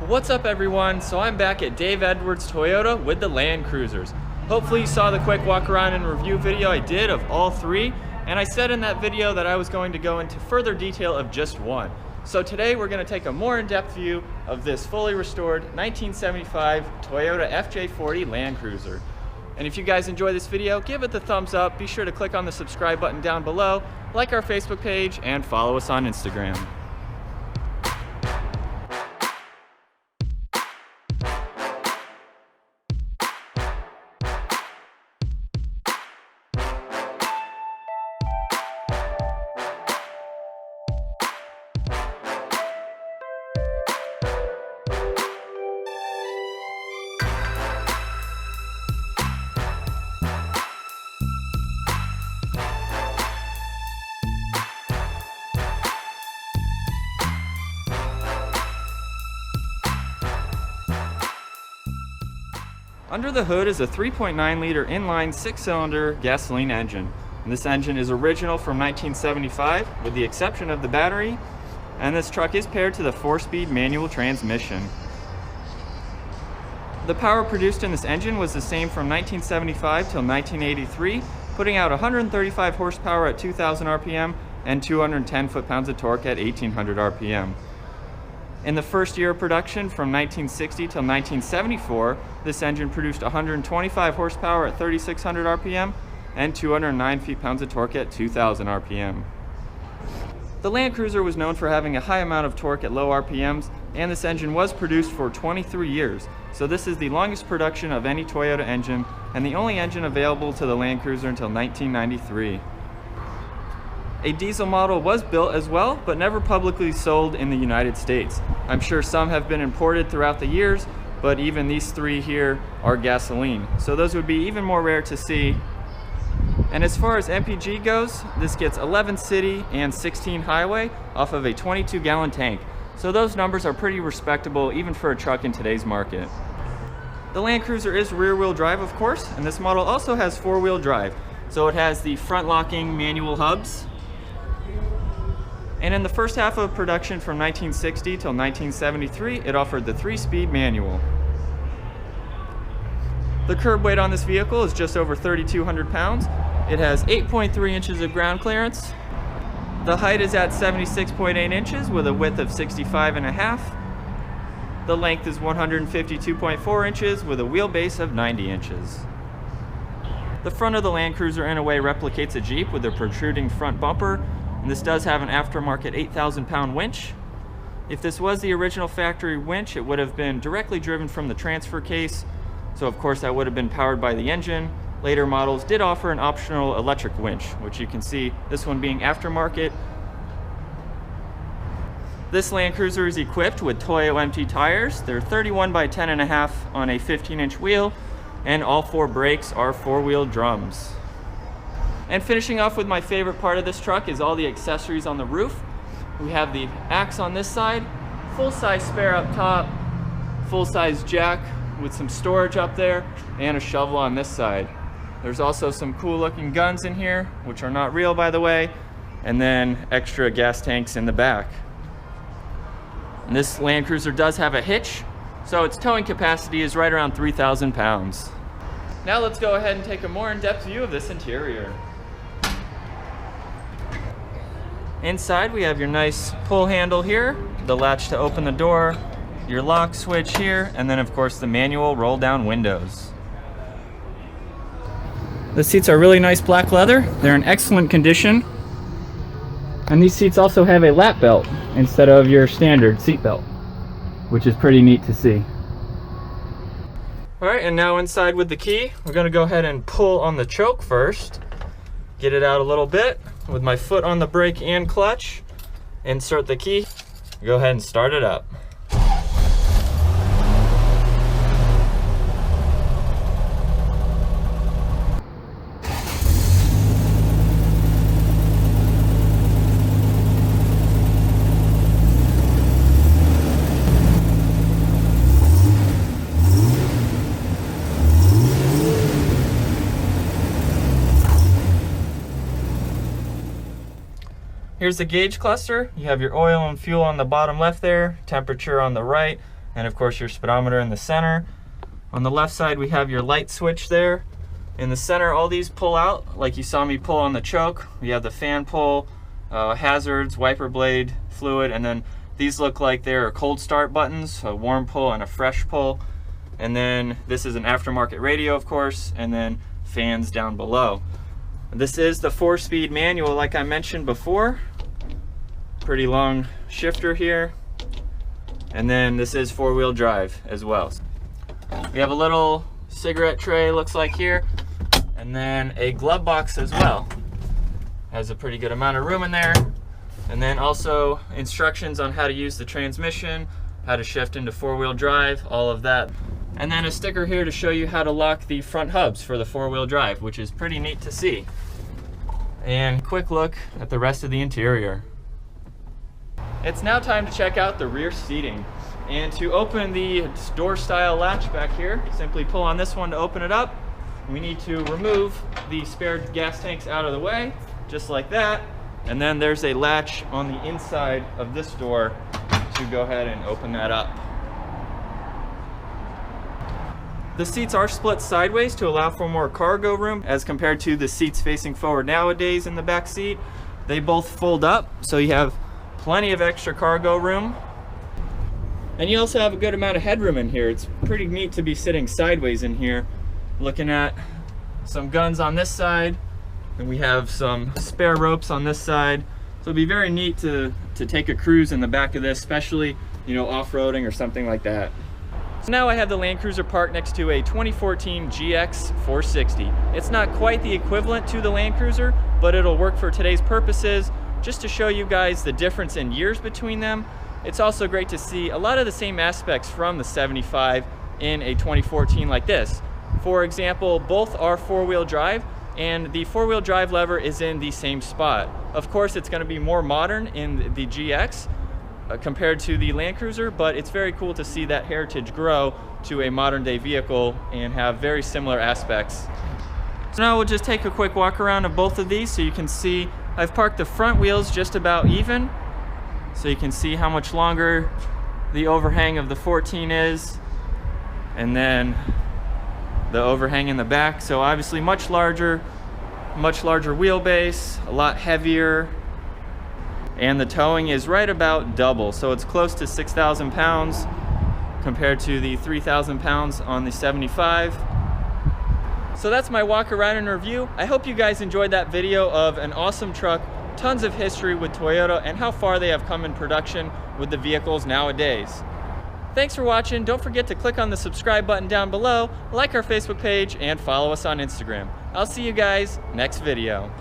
What's up everyone? So I'm back at Dave Edwards Toyota with the Land Cruisers. Hopefully you saw the quick walk around and review video I did of all three, and I said in that video that I was going to go into further detail of just one. So today we're going to take a more in-depth view of this fully restored 1975 Toyota FJ40 Land Cruiser. And if you guys enjoy this video, give it the thumbs up, be sure to click on the subscribe button down below, like our Facebook page, and follow us on Instagram. Under the hood is a 3.9 liter inline 6-cylinder gasoline engine. And this engine is original from 1975 with the exception of the battery, and this truck is paired to the 4-speed manual transmission. The power produced in this engine was the same from 1975 till 1983, putting out 135 horsepower at 2,000 RPM and 210 foot-pounds of torque at 1,800 RPM. In the first year of production, from 1960 till 1974, this engine produced 125 horsepower at 3,600 RPM and 209 feet-pounds of torque at 2,000 RPM. The Land Cruiser was known for having a high amount of torque at low RPMs, and this engine was produced for 23 years. So this is the longest production of any Toyota engine, and the only engine available to the Land Cruiser until 1993. A diesel model was built as well, but never publicly sold in the United States. I'm sure some have been imported throughout the years, but even these three here are gasoline. So those would be even more rare to see. And as far as MPG goes, this gets 11 city and 16 highway off of a 22-gallon tank. So those numbers are pretty respectable even for a truck in today's market. The Land Cruiser is rear-wheel drive, of course, and this model also has four-wheel drive. So it has the front-locking manual hubs. And in the first half of production from 1960 till 1973, it offered the 3-speed manual. The curb weight on this vehicle is just over 3,200 pounds. It has 8.3 inches of ground clearance. The height is at 76.8 inches with a width of 65.5. The length is 152.4 inches with a wheelbase of 90 inches. The front of the Land Cruiser in a way replicates a Jeep with a protruding front bumper. And this does have an aftermarket 8,000-pound winch. If this was the original factory winch, it would have been directly driven from the transfer case, so of course that would have been powered by the engine. Later models did offer an optional electric winch, which you can see, this one being aftermarket. This Land Cruiser is equipped with Toyo MT tires. They're 31 by 10.5 on a 15-inch wheel, and all 4 brakes are 4-wheel drums. And finishing off with my favorite part of this truck is all the accessories on the roof. We have the axe on this side, full-size spare up top, full-size jack with some storage up there, and a shovel on this side. There's also some cool looking guns in here, which are not real by the way, and then extra gas tanks in the back. And this Land Cruiser does have a hitch, so its towing capacity is right around 3,000 pounds. Now let's go ahead and take a more in-depth view of this interior. Inside we have your nice pull handle here, the latch to open the door, your lock switch here, and then of course the manual roll down windows. The seats are really nice black leather, they're in excellent condition. And these seats also have a lap belt instead of your standard seat belt, which is pretty neat to see. Alright, and now inside with the key, we're going to go ahead and pull on the choke first. Get it out a little bit with my foot on the brake and clutch. Insert the key, go ahead and start it up. Here's the gauge cluster. You have your oil and fuel on the bottom left there, temperature on the right, and of course your speedometer in the center. On the left side we have your light switch there. In the center, all these pull out like you saw me pull on the choke. We have the fan pull, hazards, wiper blade, fluid, and then these look like they're cold start buttons, a warm pull and a fresh pull. And then this is an aftermarket radio, of course, and then fans down below. This is the 4-speed manual like I mentioned before. Pretty long shifter here. And then this is 4-wheel drive as well. We have a little cigarette tray, looks like here, and then a glove box as well. Has a pretty good amount of room in there. And then also instructions on how to use the transmission, how to shift into 4-wheel drive, all of that. And then a sticker here to show you how to lock the front hubs for the 4-wheel drive, which is pretty neat to see. And quick look at the rest of the interior. It's now time to check out the rear seating. And to open the door style latch back here, simply pull on this one to open it up. We need to remove the spare gas tanks out of the way, just like that. And then there's a latch on the inside of this door to go ahead and open that up. The seats are split sideways to allow for more cargo room as compared to the seats facing forward nowadays in the back seat. They both fold up, so you have plenty of extra cargo room. And you also have a good amount of headroom in here. It's pretty neat to be sitting sideways in here, looking at some guns on this side, and we have some spare ropes on this side. So it'd be very neat to take a cruise in the back of this, especially, you know, off-roading or something like that. So now I have the Land Cruiser parked next to a 2014 GX 460. It's not quite the equivalent to the Land Cruiser, but it'll work for today's purposes, just to show you guys the difference in years between them. It's also great to see a lot of the same aspects from the 75 in a 2014 like this. For example, both are 4-wheel drive, and the 4-wheel drive lever is in the same spot. Of course, it's going to be more modern in the GX compared to the Land Cruiser, but it's very cool to see that heritage grow to a modern day vehicle and have very similar aspects. So now we'll just take a quick walk around of both of these so you can see I've parked the front wheels just about even, so you can see how much longer the overhang of the 14 is, and then the overhang in the back. So obviously much larger wheelbase, a lot heavier, and the towing is right about double, so it's close to 6,000 pounds compared to the 3,000 pounds on the 75. So that's my walk around and review. I hope you guys enjoyed that video of an awesome truck, tons of history with Toyota, and how far they have come in production with the vehicles nowadays. Thanks for watching. Don't forget to click on the subscribe button down below, like our Facebook page, and follow us on Instagram. I'll see you guys next video.